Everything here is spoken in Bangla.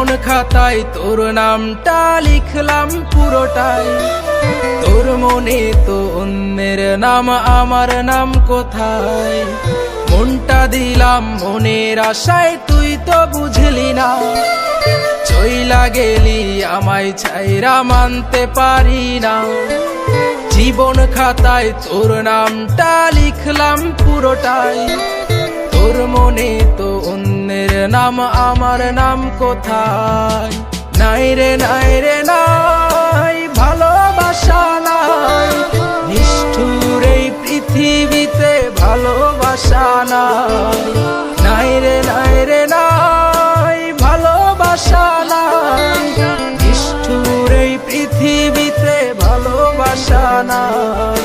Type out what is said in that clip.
জীবন খাতায় তোর নামটা লিখলাম পুরোটাই। তোর মনে তো অন্যের নাম, আমার নাম কোথায়? মনটা দিলাম মনের আশায়, তুই তো বুঝলি না। চইলা গেলি আমায় ছাইরা, মানতে পারি না। জীবন খাতায় তোর নামটা লিখলাম পুরোটাই। তোর মনে তো অন্যের নাম, আমার নাম কোথায়? নাই রে নাই রে নাই, ভালোবাসা নাই। নিষ্ঠুর এই পৃথিবীতে ভালোবাসা নাই। নাই রে নাই রে নাই, ভালোবাসা নাই। নিষ্ঠুর এই পৃথিবীতে ভালোবাসা নাই।